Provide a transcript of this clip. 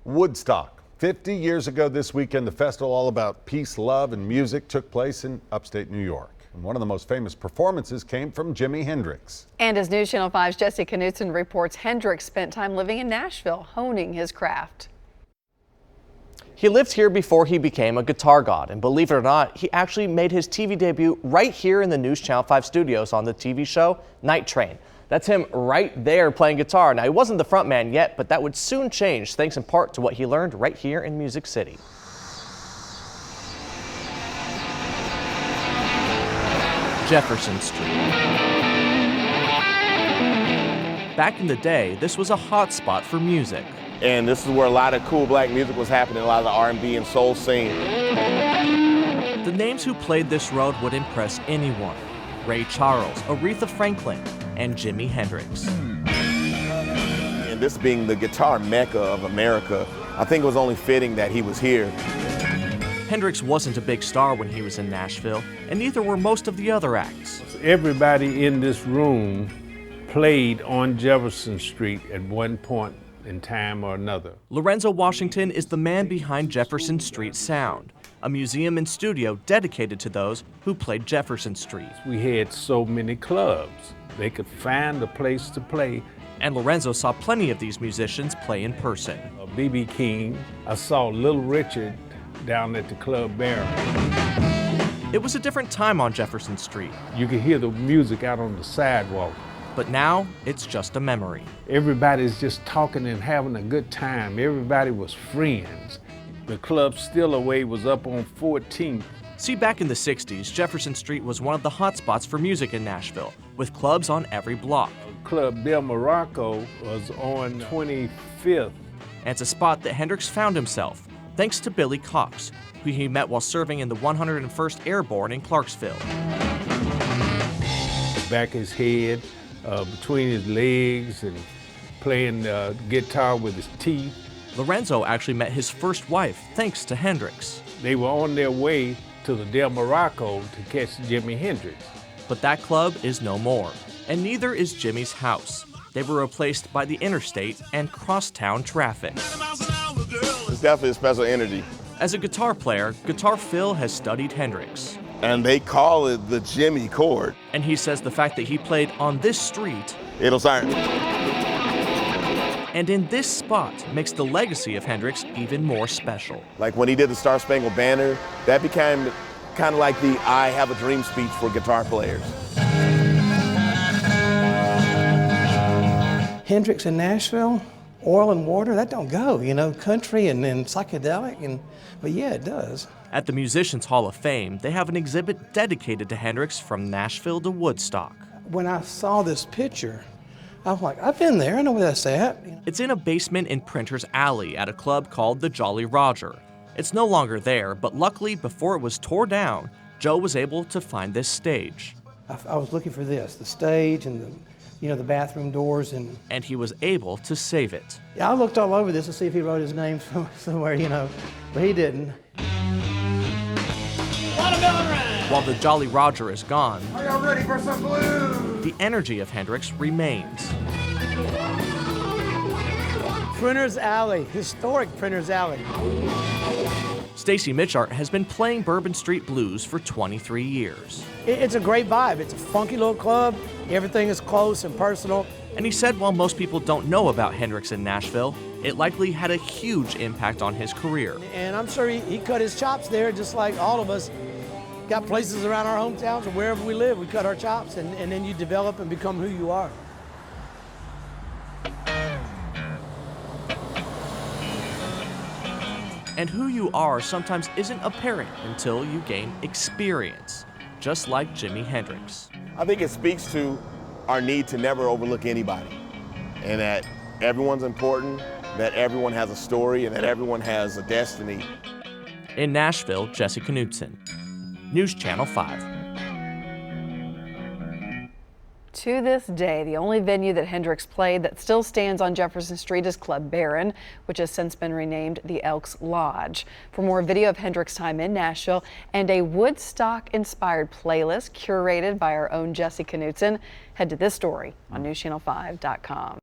Woodstock. 50 years ago this weekend, the festival all about peace, love, and music took place in upstate New York. And one of the most famous performances came from Jimi Hendrix. And as News Channel 5's Jesse Knutson reports, Hendrix spent time living in Nashville, honing his craft. He lived here before he became a guitar god, and believe it or not, he actually made his TV debut right here in the News Channel 5 studios on the TV show Night Train. That's him right there playing guitar. Now, he wasn't the front man yet, but that would soon change thanks in part to what he learned right here in Music City. Jefferson Street. Back in the day, this was a hot spot for music. And this is where a lot of cool black music was happening, a lot of the R&B and soul scene. The names who played this road would impress anyone. Ray Charles, Aretha Franklin, and Jimi Hendrix. And this being the guitar mecca of America, I think it was only fitting that he was here. Hendrix wasn't a big star when he was in Nashville, and neither were most of the other acts. Everybody in this room played on Jefferson Street at one point in time or another. Lorenzo Washington is the man behind Jefferson Street Sound, a museum and studio dedicated to those who played Jefferson Street. We had so many clubs. They could find a place to play. And Lorenzo saw plenty of these musicians play in person. B.B. King, I saw Little Richard down at the Club Baron. It was a different time on Jefferson Street. You could hear the music out on the sidewalk. But now, it's just a memory. Everybody's just talking and having a good time. Everybody was friends. The club Still Away was up on 14th. See, back in the 60s, Jefferson Street was one of the hot spots for music in Nashville, with clubs on every block. Club Del Morocco was on 25th. And it's a spot that Hendrix found himself, thanks to Billy Cox, who he met while serving in the 101st Airborne in Clarksville. Back his head, between his legs, and playing guitar with his teeth. Lorenzo actually met his first wife thanks to Hendrix. They were on their way to the Del Morocco to catch Jimi Hendrix. But that club is no more, and neither is Jimmy's house. They were replaced by the interstate and crosstown traffic. It's definitely a special energy. As a guitar player, Guitar Phil has studied Hendrix. And they call it the Jimmy chord. And he says the fact that he played on this street, It'll start. and in this spot makes the legacy of Hendrix even more special. Like when he did the Star Spangled Banner, that became kind of like the I Have a Dream speech for guitar players. Hendrix in Nashville, oil and water, that don't go, you know, country and then psychedelic, but yeah, it does. At the Musicians Hall of Fame, they have an exhibit dedicated to Hendrix from Nashville to Woodstock. When I saw this picture, I was like, I've been there, I know where that's at. It's in a basement in Printer's Alley at a club called the Jolly Roger. It's no longer there, but luckily before it was tore down, Joe was able to find this stage. I was looking for this, the stage and the bathroom doors. And he was able to save it. Yeah, I looked all over this to see if he wrote his name somewhere, but he didn't. While the Jolly Roger is gone, Are y'all ready for some blues? the energy of Hendrix remains. Printer's Alley, historic Printer's Alley. Stacy Mitchart has been playing Bourbon Street Blues for 23 years. It's a great vibe. It's a funky little club. Everything is close and personal. And he said while most people don't know about Hendrix in Nashville, it likely had a huge impact on his career. And I'm sure he cut his chops there just like all of us. Got places around our hometowns or wherever we live, we cut our chops and then you develop and become who you are. And who you are sometimes isn't apparent until you gain experience, just like Jimi Hendrix. I think it speaks to our need to never overlook anybody, and that everyone's important, that everyone has a story, and that everyone has a destiny. In Nashville, Jesse Knutson, News Channel 5. To this day, the only venue that Hendrix played that still stands on Jefferson Street is Club Baron, which has since been renamed the Elks Lodge. For more video of Hendrix' time in Nashville and a Woodstock-inspired playlist curated by our own Jesse Knutson, head to this story on NewsChannel5.com.